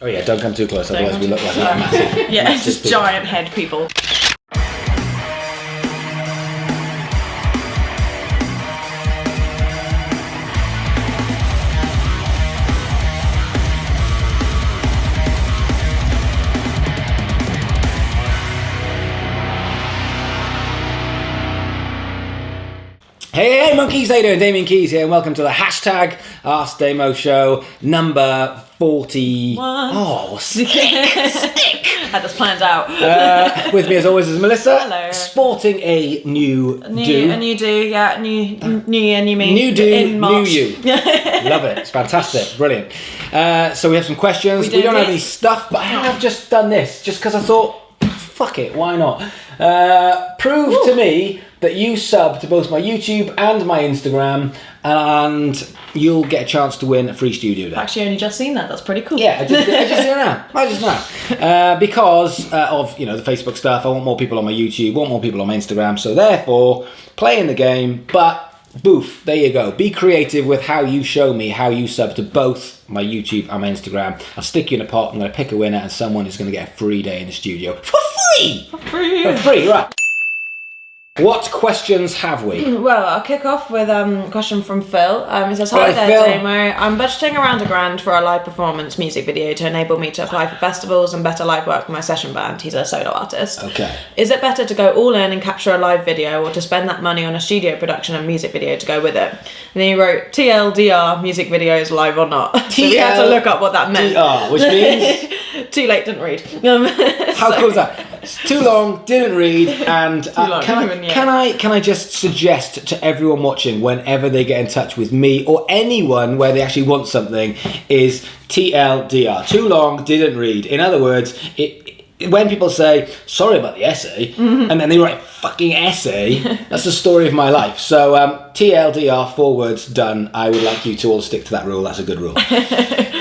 Oh yeah, don't come too close, otherwise we look like massive. Yeah, massive just people. giant head people. Hey monkeys, how you doing? Damian Keys here, and welcome to the hashtag Ask Damo show number 41. Oh, sick. Had this planned out. With me as always is Melissa. Hello. Sporting a new do. A new year, new me. New do, in new March. you. Love it. It's fantastic. Brilliant. So we have some questions. We don't have any stuff, but I have just done this just because I thought, fuck it, why not? Prove to me that you sub to both my YouTube and my Instagram, and you'll get a chance to win a free studio day. I've actually only just seen that. That's pretty cool. Yeah, I just now. Because of the Facebook stuff, I want more people on my YouTube, want more people on my Instagram. So therefore, playing the game, but boof, there you go. Be creative with how you show me how you sub to both my YouTube and my Instagram. I'll stick you in a pot. I'm going to pick a winner, and someone is going to get a free day in the studio for free. For free. For free, right? What questions have we? Well, I'll kick off with a question from Phil. He says, Hi, hi there, Phil. Damo. I'm budgeting around £1,000 for a live performance music video to enable me to apply for festivals and better live work for my session band. He's a solo artist. Okay. Is it better to go all in and capture a live video, or to spend that money on a studio production and music video to go with it? And then he wrote, TLDR, music videos live or not. So we had to look up what that meant. TR, which means? Too late, didn't read. How cool is that? It's too long, didn't read, and can I just suggest to everyone watching, whenever they get in touch with me or anyone where they actually want something, is TLDR, too long, didn't read. In other words, when people say, sorry about the essay, and then they write fucking essay, that's the story of my life. So TLDR, 4 words, done. I would like you to all stick to that rule. That's a good rule.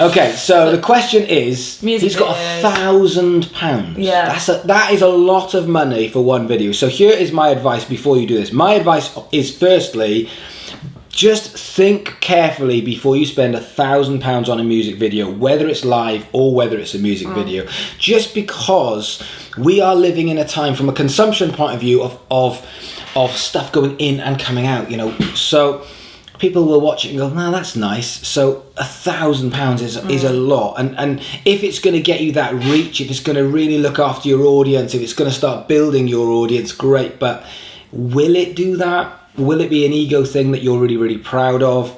Okay, so the question is, he's got £1,000. Yeah. That is a lot of money for one video. So here is my advice before you do this. My advice is, firstly, just think carefully before you spend £1,000 on a music video, whether it's live or whether it's a music video. Just because we are living in a time, from a consumption point of view, of stuff going in and coming out. So people will watch it and go, "No, that's nice." So £1,000 is a lot, and if it's going to get you that reach, if it's going to really look after your audience, if it's going to start building your audience, great. But will it do that? Will it be an ego thing that you're really, really proud of?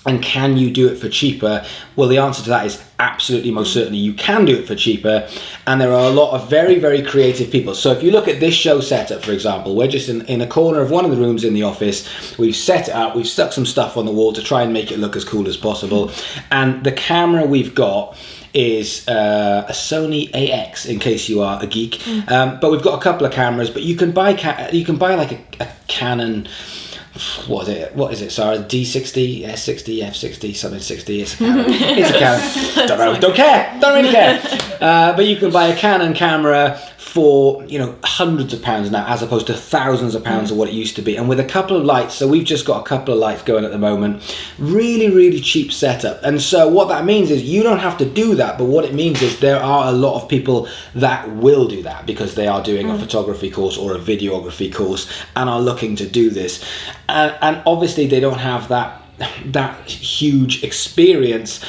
And can you do it for cheaper? Well, the answer to that is absolutely, most certainly, you can do it for cheaper. And there are a lot of very, very creative people. So if you look at this show setup, for example, we're just in a corner of one of the rooms in the office. We've set it up, we've stuck some stuff on the wall to try and make it look as cool as possible. And the camera we've got is a Sony AX, in case you are a geek. But we've got a couple of cameras, but you can buy like a Canon. What is it, Sarah? D60, S60, F60, something 60. It's a Canon. It's a Canon. Don't care. Don't really care. But you can buy a Canon camera for hundreds of pounds now, as opposed to thousands of pounds of what it used to be. And with a couple of lights, so we've just got a couple of lights going at the moment. Really, really cheap setup. And so what that means is you don't have to do that. But what it means is there are a lot of people that will do that because they are doing a photography course or a videography course and are looking to do this. And obviously they don't have that huge experience,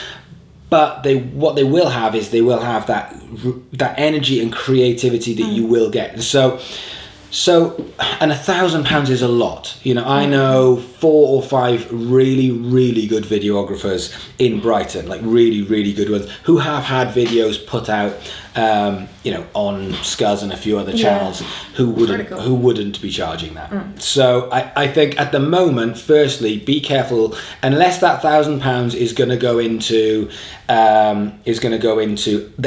but what they will have is that energy and creativity that you will get. So and £1,000 is a lot. I know 4 or 5 really, really good videographers in Brighton, like really, really good ones, who have had videos put out, on Scuzz and a few other channels, who wouldn't be charging that. So I think at the moment, firstly, be careful, unless that £1,000 is going to go into the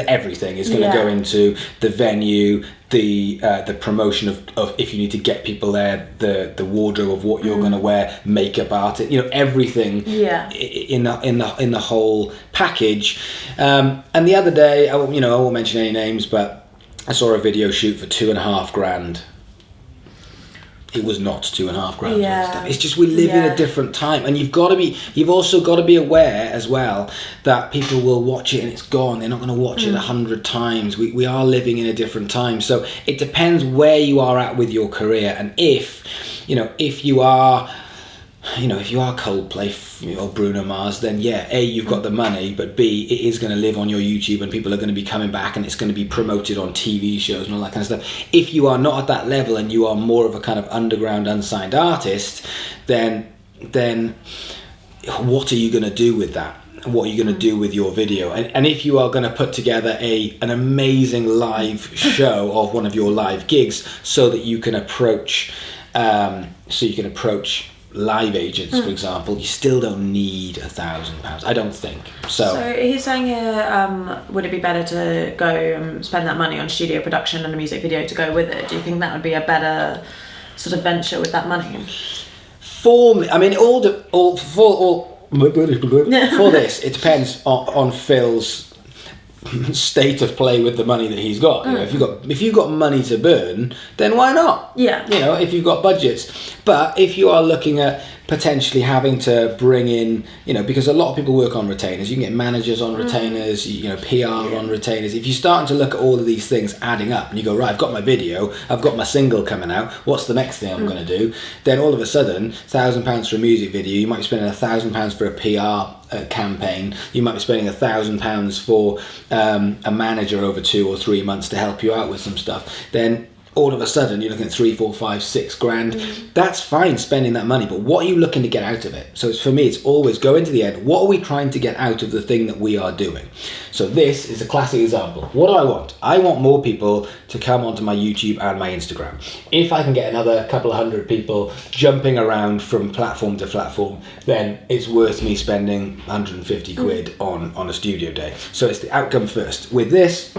everything, is going to go into the venue, the promotion of if you need to get people there, the wardrobe of what you're going to wear, makeup art, everything in the whole package. And the other day, I won't mention any names, but I saw a video shoot for £2,500. it was not £2,500 Yeah. and stuff. It's just we live in a different time, and you've also got to be aware as well that people will watch it and it's gone. They're not going to watch it 100 times. We are living in a different time, so it depends where you are at with your career, and if you are Coldplay or Bruno Mars, then A, you've got the money, but B, it is going to live on your YouTube and people are going to be coming back and it's going to be promoted on TV shows and all that kind of stuff. If you are not at that level and you are more of a kind of underground unsigned artist, then what are you going to do with that? What are you going to do with your video? And if you are going to put together an amazing live show of one of your live gigs so that you can approach live agents, for example, you still don't need £1,000. I don't think so. So he's saying here, would it be better to go and spend that money on studio production and a music video to go with it? Do you think that would be a better sort of venture with that money? For me, I mean, for this, it depends on Phil's state of play with the money that he's got. If you've got money to burn, then why not? If you've got budgets. But if you are looking at potentially having to bring in, because a lot of people work on retainers, you can get managers on retainers, PR on retainers. If you're starting to look at all of these things adding up and you go, right, I've got my video, I've got my single coming out, what's the next thing I'm going to do? Then all of a sudden, £1,000 for a music video, you might be spending £1,000 for a PR campaign, you might be spending £1,000 for a manager over 2 or 3 months to help you out with some stuff. Then all of a sudden you're looking at 3, 4, 5, 6 grand. That's fine spending that money, but what are you looking to get out of it? So for me, it's always go into the end. What are we trying to get out of the thing that we are doing? So this is a classic example. What do I want? I want more people to come onto my YouTube and my Instagram. If I can get another couple of hundred people jumping around from platform to platform, then it's worth me spending 150 quid on a studio day. So it's the outcome first. With this,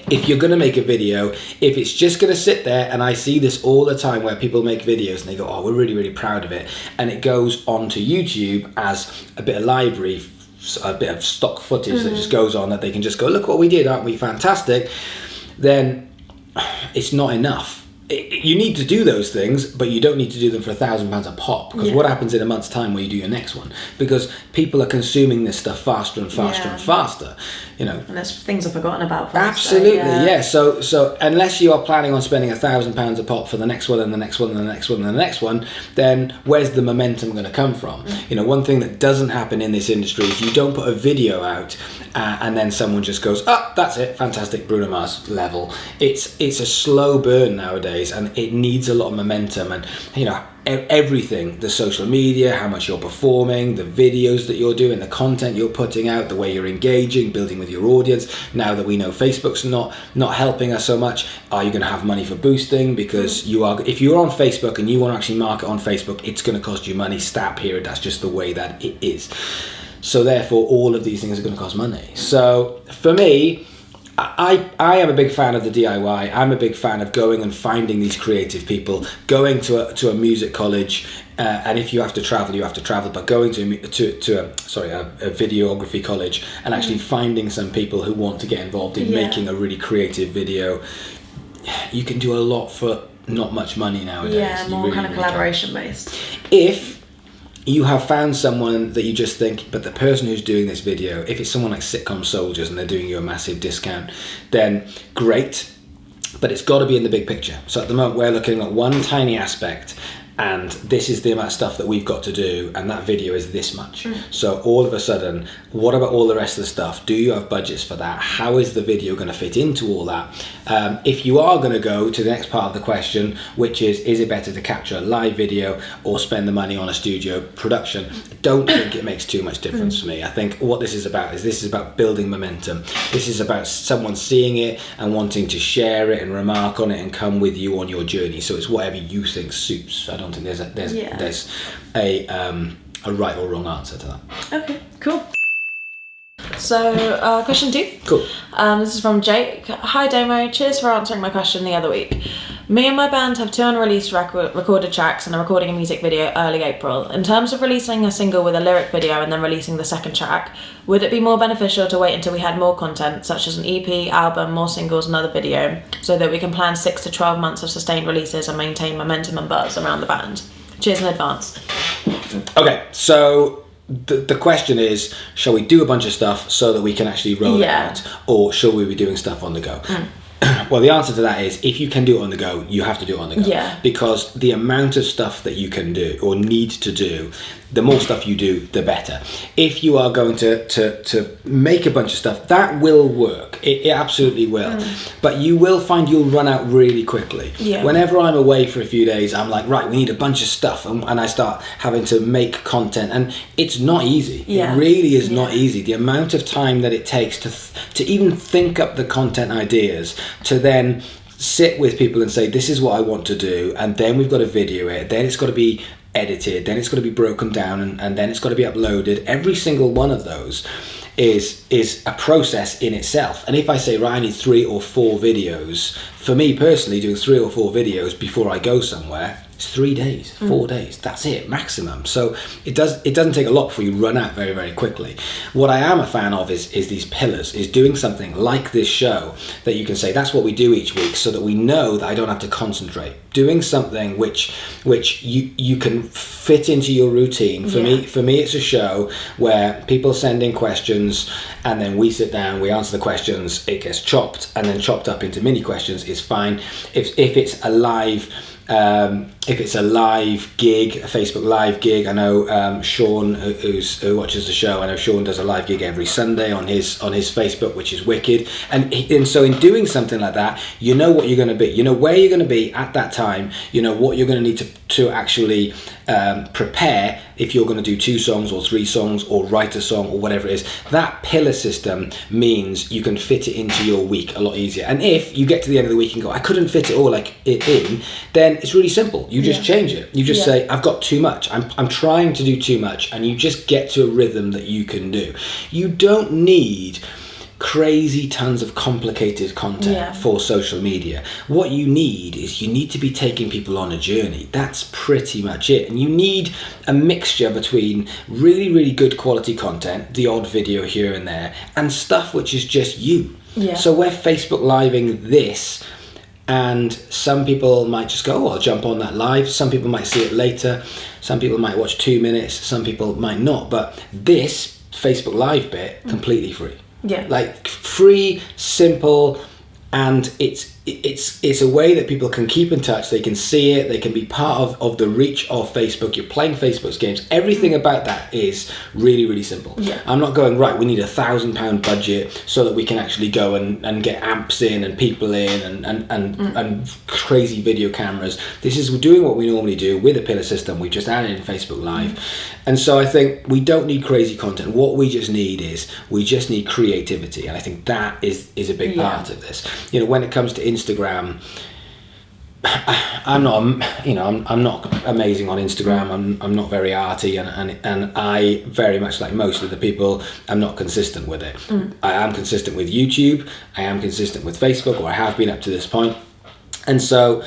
if you're going to make a video, if it's just going to sit there, and I see this all the time where people make videos and they go, oh, we're really, really proud of it, and it goes onto YouTube as a bit of library, a bit of stock footage that just goes on that they can just go, look what we did, aren't we fantastic? Then it's not enough. You need to do those things, but you don't need to do them for £1,000 a pop, because what happens in a month's time when you do your next one? Because people are consuming this stuff faster and faster and faster, and there's things I've forgotten about. Absolutely, so unless you are planning on spending £1,000 a pop for the next one and the next one and the next one and the next one, then where's the momentum going to come from? One thing that doesn't happen in this industry is you don't put a video out and then someone just goes, that's it, fantastic, Bruno Mars level. It's a slow burn nowadays, and it needs a lot of momentum, and everything, the social media, how much you're performing, the videos that you're doing, the content you're putting out, the way you're engaging, building with your audience. Now that we know Facebook's not helping us so much, are you going to have money for boosting? Because if you're on Facebook and you want to actually market on Facebook, it's going to cost you money, stat period. That's just the way that it is. So therefore, all of these things are going to cost money. So for me, I am a big fan of the DIY. I'm a big fan of going and finding these creative people, going to a music college, and if you have to travel, you have to travel. But going to a videography college and actually finding some people who want to get involved in making a really creative video, you can do a lot for not much money nowadays. Yeah, more really, kind of collaboration based. If you have found someone that you just think, but the person who's doing this video, if it's someone like Sitcom Soldiers and they're doing you a massive discount, then great, but it's got to be in the big picture. So at the moment we're looking at one tiny aspect, and this is the amount of stuff that we've got to do, and that video is this much. So all of a sudden, what about all the rest of the stuff? Do you have budgets for that? How is the video going to fit into all that? If you are going to go to the next part of the question, which is it better to capture a live video or spend the money on a studio production? I don't think it makes too much difference for me. I think what this is about building momentum. This is about someone seeing it and wanting to share it and remark on it and come with you on your journey. So it's whatever you think suits. I don't think there's a right or wrong answer to that. Okay, cool. So, question 2. Cool. This is from Jake. Hi Damo, cheers for answering my question the other week. Me and my band have 2 unreleased recorded tracks and are recording a music video early April. In terms of releasing a single with a lyric video and then releasing the second track, would it be more beneficial to wait until we had more content, such as an EP, album, more singles, another video, so that we can plan 6 to 12 months of sustained releases and maintain momentum and buzz around the band? Cheers in advance. Okay, so the question is, shall we do a bunch of stuff so that we can actually roll it out, or shall we be doing stuff on the go? Well, the answer to that is, if you can do it on the go, you have to do it on the go. Yeah. Because the amount of stuff that you can do or need to do, the more stuff you do, the better. If you are going to make a bunch of stuff, that will work. It absolutely will. But you will find you'll run out really quickly. Yeah. Whenever I'm away for a few days, I'm like, right, we need a bunch of stuff. And I start having to make content. And it's not easy. Yeah. It really is not easy. The amount of time that it takes to even think up the content ideas, to then sit with people and say, this is what I want to do, and then we've got to video it, then it's got to be edited, then it's got to be broken down, and then it's got to be uploaded. Every single one of those is a process in itself. And if I say, right, I need 3 or 4 videos, for me personally, doing 3 or 4 videos before I go somewhere, it's 3 days, 4 days. That's it, maximum. So it doesn't take a lot before you run out very, very quickly. What I am a fan of is these pillars, is doing something like this show that you can say, that's what we do each week, so that we know that I don't have to concentrate. Doing something which you can fit into your routine. For me, it's a show where people send in questions, and then we sit down, we answer the questions, it gets chopped, and then chopped up into mini questions is fine. If it's a live gig, a Facebook live gig, I know Sean, who watches the show, I know Sean does a live gig every Sunday on his Facebook, which is wicked. And so in doing something like that, you know what you're going to be, you know where you're going to be at that time, you know what you're going to need to actually prepare if you're going to do 2 songs or 3 songs or write a song or whatever it is. That pillar system means you can fit it into your week a lot easier. And if you get to the end of the week and go, I couldn't fit it all in, then it's really simple. You just change it. You just say, I've got too much. I'm trying to do too much, and you just get to a rhythm that you can do. You don't need crazy tons of complicated content for social media. What you need is you need to be taking people on a journey. That's pretty much it. And you need a mixture between really, really good quality content, the odd video here and there, and stuff which is just you. Yeah. So we're Facebook living this, and some people might just go, I'll jump on that live. Some people might see it later. Some people might watch 2 minutes. Some people might not. But this Facebook live bit, completely free. Yeah. Like free, simple, and it's a way that people can keep in touch. They can see it. They can be part of the reach of Facebook. You're playing Facebook's games. Everything about that is really, really simple. Yeah. I'm not going, right, we need £1,000 budget so that we can actually go and get amps in and people in and crazy video cameras. This is doing what we normally do with a pillar system. We've just added in Facebook Live. And so I think we don't need crazy content. What we just need is creativity. And I think that is a big part of this. You know, when it comes to Instagram, I'm not amazing on Instagram. I'm not very arty, and I very much, like most of the people, I'm not consistent with it. I am consistent with YouTube. I am consistent with Facebook, or I have been up to this point. And so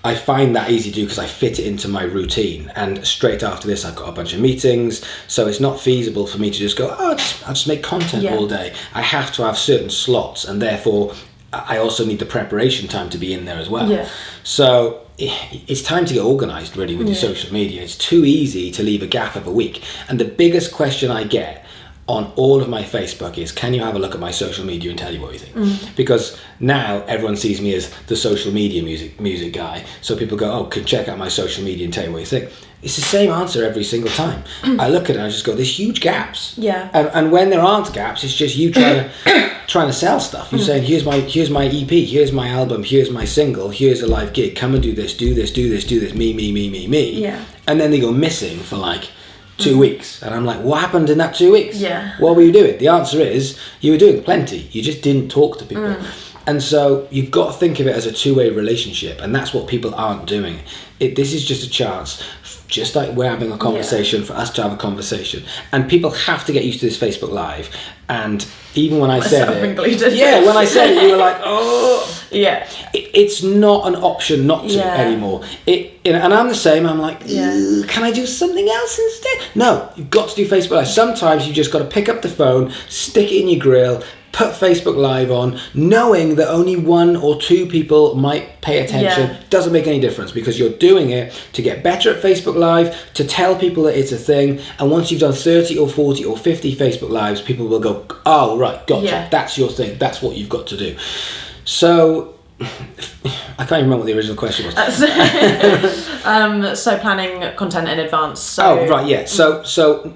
I find that easy to do because I fit it into my routine. And straight after this, I've got a bunch of meetings. So it's not feasible for me to just go, I'll just make content all day. I have to have certain slots, and therefore I also need the preparation time to be in there as well. Yeah. So it's time to get organised really with your social media. It's too easy to leave a gap of a week. And the biggest question I get on all of my Facebook is, can you have a look at my social media and tell you what you think? Because now everyone sees me as the social media music guy. So people go, can check out my social media and tell you what you think. It's the same answer every single time. I look at it and I just go, there's huge gaps. Yeah. And when there aren't gaps, it's just you trying to sell stuff. You're saying, here's my EP, here's my album, here's my single, here's a live gig. Come and do this, me. Yeah. And then they go missing for like 2 weeks, and I'm like, what happened in that 2 weeks? Yeah. What were you doing? The answer is, you were doing plenty. You just didn't talk to people. And so you've got to think of it as a two-way relationship, and that's what people aren't doing. This is just a chance, just like we're having a conversation, for us to have a conversation. And people have to get used to this Facebook Live. And even when I said it, when I said it, you were like, Yeah. It's not an option not to anymore. And I'm the same. I'm like, can I do something else instead? No, you've got to do Facebook Live. Sometimes you just got to pick up the phone, stick it in your grill, put Facebook Live on, knowing that only 1 or 2 people might pay attention. Doesn't make any difference, because you're doing it to get better at Facebook Live, to tell people that it's a thing. And once you've done 30 or 40 or 50 Facebook Lives, people will go, oh, right, gotcha. That's your thing. That's what you've got to do. So I can't even remember what the original question was. So planning content in advance. So. Oh, right, yeah. So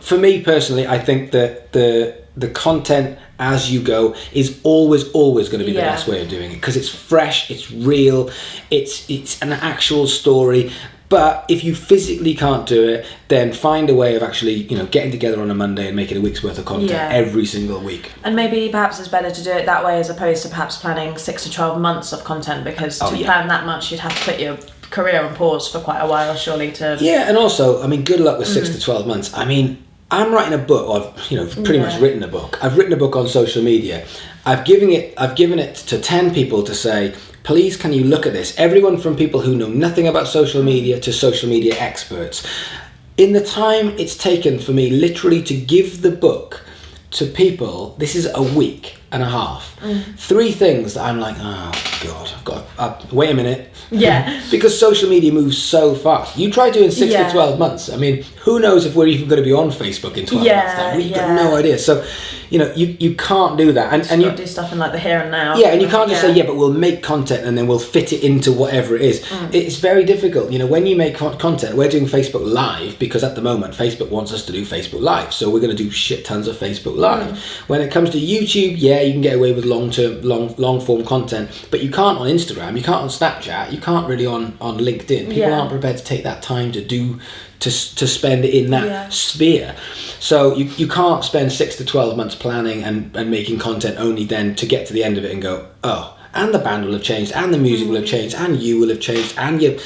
for me personally, I think that the content as you go is always going to be the best way of doing it, because it's fresh, it's real, it's an actual story. But if you physically can't do it, then find a way of actually, getting together on a Monday and making a week's worth of content every single week. And maybe perhaps it's better to do it that way as opposed to perhaps planning 6 to 12 months of content, because to plan that much, you'd have to put your career on pause for quite a while, surely. Yeah, and also, good luck with 6 to 12 months. I'm writing a book, or I've pretty much written a book. I've written a book on social media. I've given it to 10 people to say, please, can you look at this? Everyone from people who know nothing about social media to social media experts. In the time it's taken for me literally to give the book to people, this is a week and a half. 3 things that I'm like, oh God, I've got wait a minute. Yeah. Because social media moves so fast. You try doing 6 to 12 months. Who knows if we're even going to be on Facebook in 12 months time? We've got no idea. So, you can't do that. And you do stuff in like the here and now. Yeah, and you can't just say, but we'll make content and then we'll fit it into whatever it is. It's very difficult. When you make content, we're doing Facebook Live because at the moment Facebook wants us to do Facebook Live. So we're going to do shit tons of Facebook Live. When it comes to YouTube, you can get away with long form content, but you can't on Instagram, you can't on Snapchat, you can't really on LinkedIn. People aren't prepared to take that time to spend it in that sphere. So you can't spend 6 to 12 months planning and making content only then to get to the end of it and go, oh, and the band will have changed, and the music will have changed, and you will have changed, and your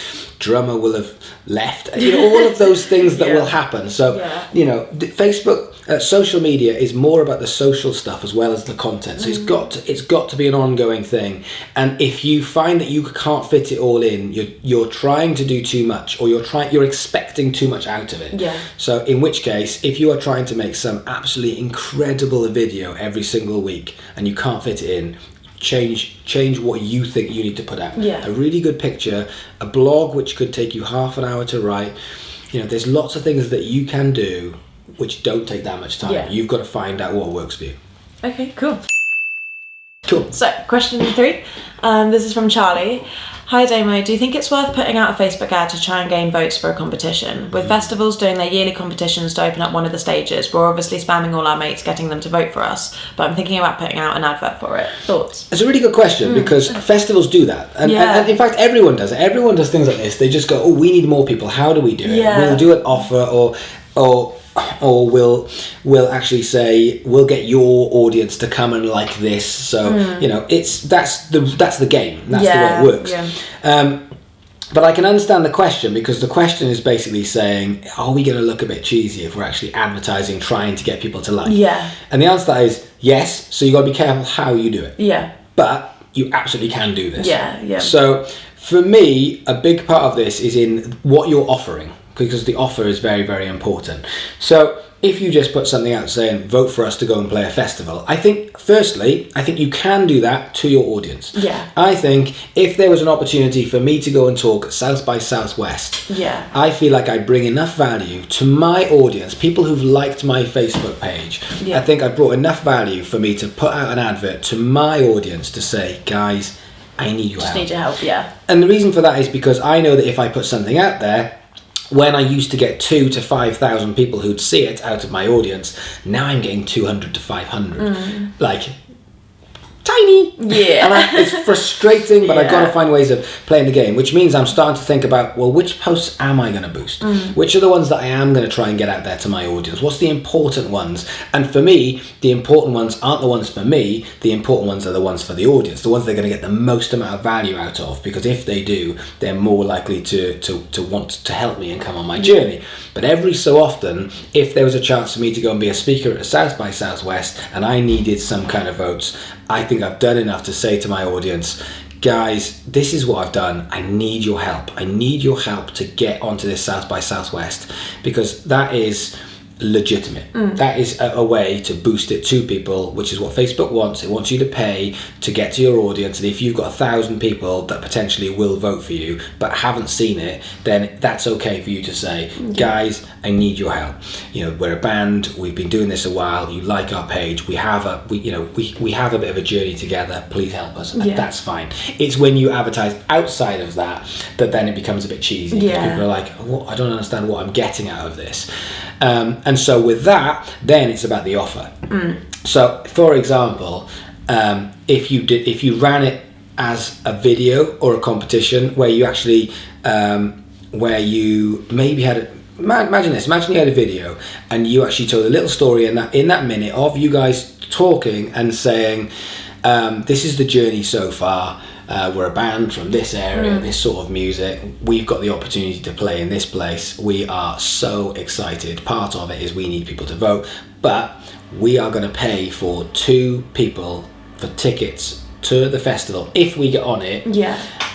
drummer will have left. All of those things that will happen. So, Facebook, social media is more about the social stuff as well as the content. So it's got to be an ongoing thing. And if you find that you can't fit it all in, you're trying to do too much, or you're expecting too much out of it. Yeah. So in which case, if you are trying to make some absolutely incredible video every single week and you can't fit it in, change what you think you need to put out. A really good picture, a blog which could take you half an hour to write. There's lots of things that you can do which don't take that much time. You've got to find out what works for you. Okay, cool. Cool. So, question 3. This is from Charlie. Hi Damo, do you think it's worth putting out a Facebook ad to try and gain votes for a competition? With festivals doing their yearly competitions to open up one of the stages, we're obviously spamming all our mates getting them to vote for us, but I'm thinking about putting out an advert for it. Thoughts? It's a really good question, because festivals do that. And in fact, everyone does it. Everyone does things like this. They just go, oh, we need more people. How do we do it? We'll do an offer, or we'll actually say we'll get your audience to come and like this. So that's the game. That's the way it works. But I can understand the question, because the question is basically saying, are we going to look a bit cheesy if we're actually advertising, trying to get people to like? And the answer to that is yes. So you got to be careful how you do it. But you absolutely can do this. So for me, a big part of this is in what you're offering, because the offer is very, very important. So if you just put something out saying, vote for us to go and play a festival, I think you can do that to your audience. I think if there was an opportunity for me to go and talk at South by Southwest, I feel like I bring enough value to my audience, people who've liked my Facebook page. I think I brought enough value for me to put out an advert to my audience to say, guys, I need your help. Just need your help, And the reason for that is because I know that if I put something out there, when I used to get 2,000 to 5,000 people who'd see it out of my audience, now I'm getting 200 to 500. Like, tiny. And it's frustrating, but I've got to find ways of playing the game, which means I'm starting to think about, well, which posts am I going to boost? Which are the ones that I am going to try and get out there to my audience? What's the important ones? And for me, the important ones aren't the ones for me. The important ones are the ones for the audience, the ones they're going to get the most amount of value out of, because if they do, they're more likely to want to help me and come on my journey. But every so often, if there was a chance for me to go and be a speaker at South by Southwest and I needed some kind of votes, I think I've done enough to say to my audience, guys, this is what I've done. I need your help. I need your help to get onto this South by Southwest, because that is legitimate. That is a way to boost it to people, which is what Facebook wants. It wants you to pay to get to your audience, and if you've got 1,000 people that potentially will vote for you but haven't seen it, then that's okay for you to say, guys, I need your help. You know, we're a band, we've been doing this a while, you like our page, we have a bit of a journey together, please help us. That's fine. It's when you advertise outside of that then it becomes a bit cheesy, because people are like, oh, I don't understand what I'm getting out of this. And so with that, then it's about the offer. So, for example, if you ran it as a video or a competition where you actually, where you maybe had imagine you had a video and you actually told a little story in that minute of you guys talking and saying, this is the journey so far. We're a band from this area, this sort of music. We've got the opportunity to play in this place. We are so excited. Part of it is we need people to vote, but we are going to pay for 2 people for tickets to the festival if we get on it.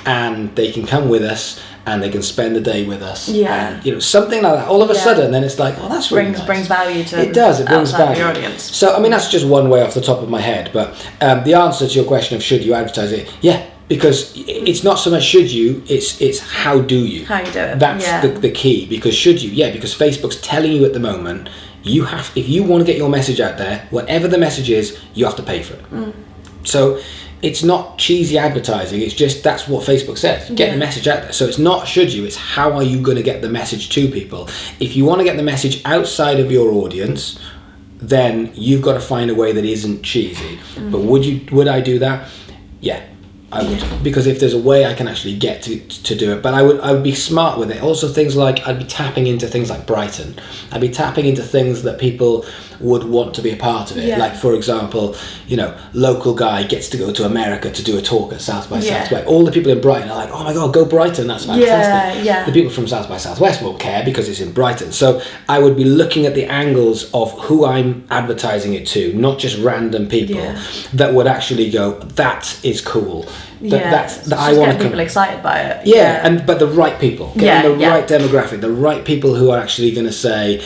And they can come with us and they can spend the day with us. And, you know, something like that. All of a sudden, then it's like, oh, that's really nice. Brings value to it. Does. It brings value. Your audience. So, I mean, that's just one way off the top of my head. But the answer to your question of should you advertise it? Yeah. Because it's not so much should you, it's how do you. How you do it. That's the key. Because should you? Yeah, because Facebook's telling you at the moment, if you want to get your message out there, whatever the message is, you have to pay for it. So it's not cheesy advertising, it's just that's what Facebook says. Get the message out there. So it's not should you, it's how are you going to get the message to people. If you want to get the message outside of your audience, then you've got to find a way that isn't cheesy. But would I do that? Yeah. I would, because if there's a way I can actually get to do it, but I would be smart with it. Also, things like I'd be tapping into things like Brighton. I'd be tapping into things that people would want to be a part of it. Like, for example, you know, local guy gets to go to America to do a talk at South by Southwest. All the people in Brighton are like, oh my god, go Brighton, that's fantastic. The people from South by Southwest won't care because it's in Brighton. So I would be looking at the angles of who I'm advertising it to, not just random people that would actually go, that is cool. I want to get people excited by it. But the right people, getting the right demographic, the right people who are actually going to say,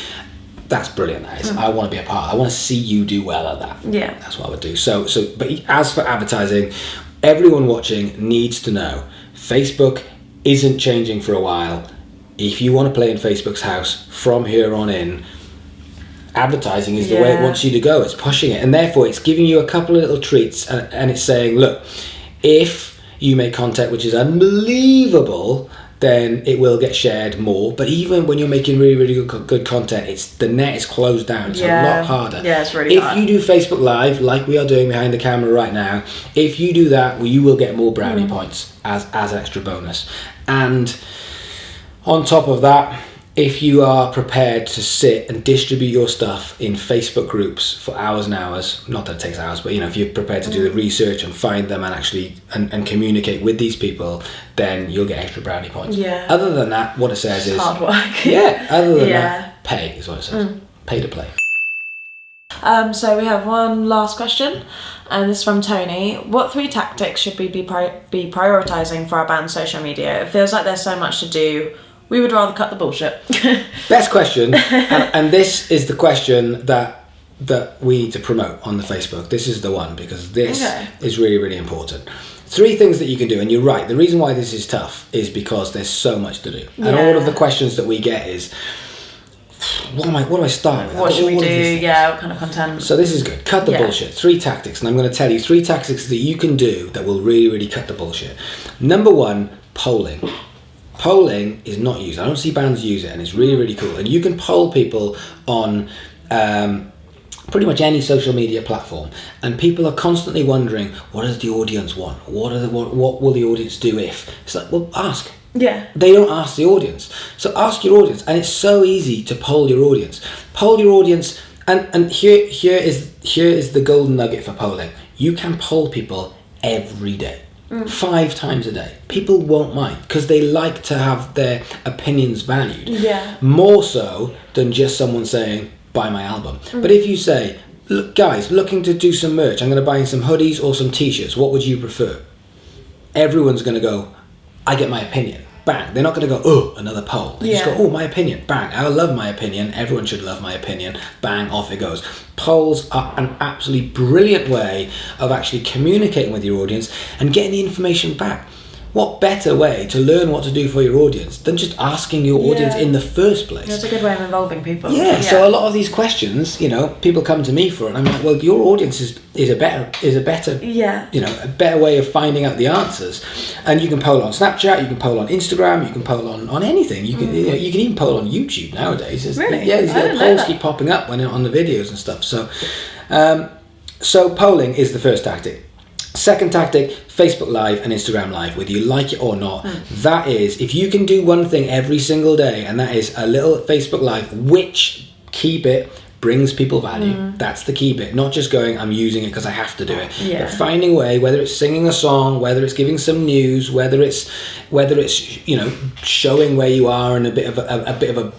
that's brilliant, that is. I want to be a part. I want to see you do well at that. That's what I would do. But as for advertising, everyone watching needs to know Facebook isn't changing for a while. If you want to play in Facebook's house from here on in, advertising is the way it wants you to go. It's pushing it, and therefore it's giving you a couple of little treats, and it's saying, look, if you make content which is unbelievable, then it will get shared more. But even when you're making really, really good content, the net is closed down. It's a lot harder. It's really hard. If you do Facebook Live, like we are doing behind the camera right now, if you do that, well, you will get more brownie points as an extra bonus. And on top of that, if you are prepared to sit and distribute your stuff in Facebook groups for hours and hours, not that it takes hours, but you know, if you're prepared to do the research and find them and actually and communicate with these people, then you'll get extra brownie points. Other than that, what it says is hard work. Other than that, pay is what it says. Pay to play. So we have one last question, and this is from Tony. What 3 tactics should we be prioritising for our band's social media? It feels like there's so much to do. We would rather cut the bullshit. Best question, and this is the question that we need to promote on the Facebook. This is the one, because this is really, really important. 3 things that you can do, and you're right, the reason why this is tough is because there's so much to do. And all of the questions that we get is, what do I start with? What should we do? What kind of content? So this is good. Cut the bullshit. 3 tactics, and I'm going to tell you 3 tactics that you can do that will really, really cut the bullshit. Number 1, polling. Polling is not used. I don't see bands use it, and it's really, really cool. And you can poll people on pretty much any social media platform, and people are constantly wondering, what does the audience want? What will the audience do if? It's like, well, ask. They don't ask the audience. So ask your audience, and it's so easy to poll your audience. Poll your audience, and here is the golden nugget for polling. You can poll people every day. 5 times a day. People won't mind because they like to have their opinions valued. More so than just someone saying, buy my album. But if you say, look, guys, looking to do some merch, I'm going to buy some hoodies or some t-shirts, what would you prefer? everyone's going to go, I get my opinion. Bang. They're not going to go, oh, another poll. They just go, oh, my opinion. Bang. I love my opinion. Everyone should love my opinion. Bang. Off it goes. Polls are an absolutely brilliant way of actually communicating with your audience and getting the information back. What better way to learn what to do for your audience than just asking your audience in the first place? That's a good way of involving people. Yeah, so a lot of these questions, you know, people come to me for it, and I'm like, well, your audience is a better you know, a better way of finding out the answers. And you can poll on Snapchat, you can poll on Instagram, you can poll on anything. You can you know, you can even poll on YouTube nowadays. Really? Yeah, these little polls keep popping up when on the videos and stuff. So so polling is the first tactic. Second tactic, Facebook Live and Instagram Live, whether you like it or not. That is, if you can do one thing every single day, and that is a little Facebook Live, which key bit brings people value. That's the key bit. Not just going, I'm using it because I have to do it. But finding a way, whether it's singing a song, whether it's giving some news, whether it's you know, showing where you are in a bit of a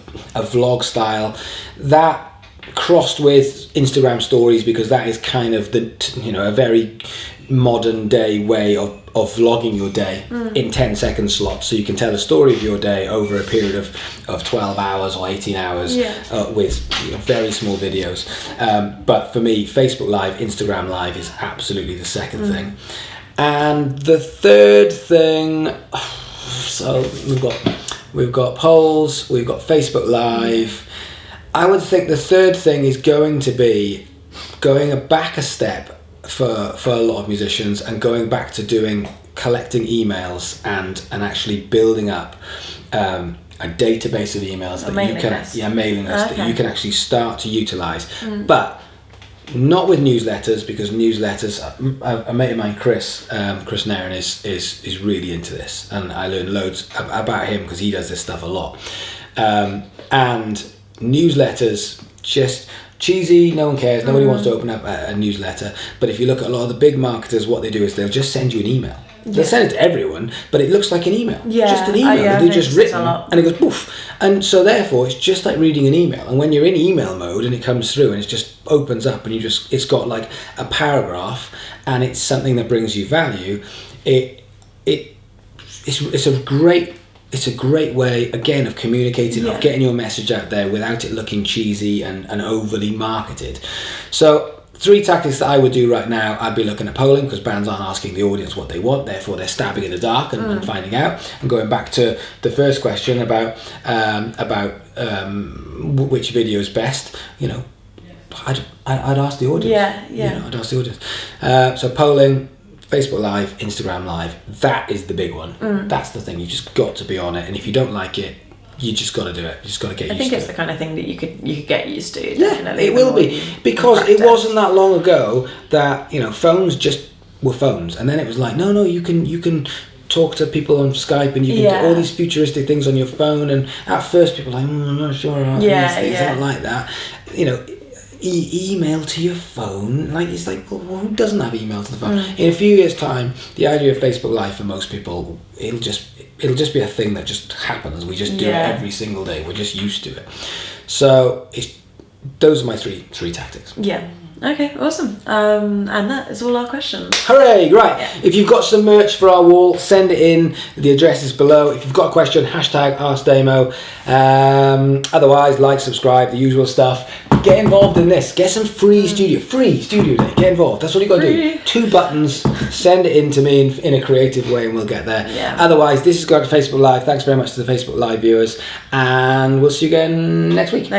vlog style, that crossed with Instagram stories, because that is kind of the, you know, a very modern day way of vlogging your day in 10-second slots, so you can tell a story of your day over a period of 12 hours or 18 hours with, you know, very small videos. But for me, Facebook Live, Instagram Live is absolutely the second thing. And the third thing, so we've got polls, we've got Facebook Live. I would think the third thing is going to be going back a step for a lot of musicians, and going back to collecting emails and actually building up a database of emails that you can mailing list that you can actually start to utilize. But not with newsletters, because newsletters, a mate of mine, Chris Nairn, is really into this, and I learned loads about him because he does this stuff a lot. And newsletters, just cheesy, no one cares, nobody wants to open up a newsletter. But if you look at a lot of the big marketers, what they do is they'll just send you an email. They'll send it to everyone, but it looks like an email. Just an email that they've just written, and it goes poof. And so therefore, it's just like reading an email. And when you're in email mode and it comes through and it just opens up, and it's got like a paragraph, and it's something that brings you value, it's a great way, again, of communicating, of getting your message out there without it looking cheesy and overly marketed. So 3 tactics that I would do right now, I'd be looking at polling, because bands aren't asking the audience what they want, therefore they're stabbing in the dark and finding out. And going back to the first question about which video is best, you know, I'd ask the audience. You know, I'd ask the audience. So polling, Facebook Live, Instagram Live, that is the big one. That's the thing. You just got to be on it, and if you don't like it, you just got to do it. You just got to get used to it. I think it's the kind of thing that you could get used to. Definitely. It will be, because it wasn't that long ago that, you know, phones just were phones, and then it was like, no, you can talk to people on Skype, and you can do all these futuristic things on your phone. And at first, people were like, I'm not sure about these things. I don't like that. You know. Email to your phone, like, it's like, well, who doesn't have email to the phone? In a few years' time, the idea of Facebook Live for most people, it'll just be a thing that just happens. We just do it every single day. We're just used to it. So those are my three tactics. Okay, awesome. And that is all our questions. Hooray! Right. If you've got some merch for our wall, send it in. The address is below. If you've got a question, #AskDamo. Otherwise, like, subscribe, the usual stuff. Get involved in this. Get some free studio day. Get involved. That's what you got to do. 2 buttons. Send it in to me in a creative way, and we'll get there. Otherwise, this has gone to Facebook Live. Thanks very much to the Facebook Live viewers, and we'll see you again next week.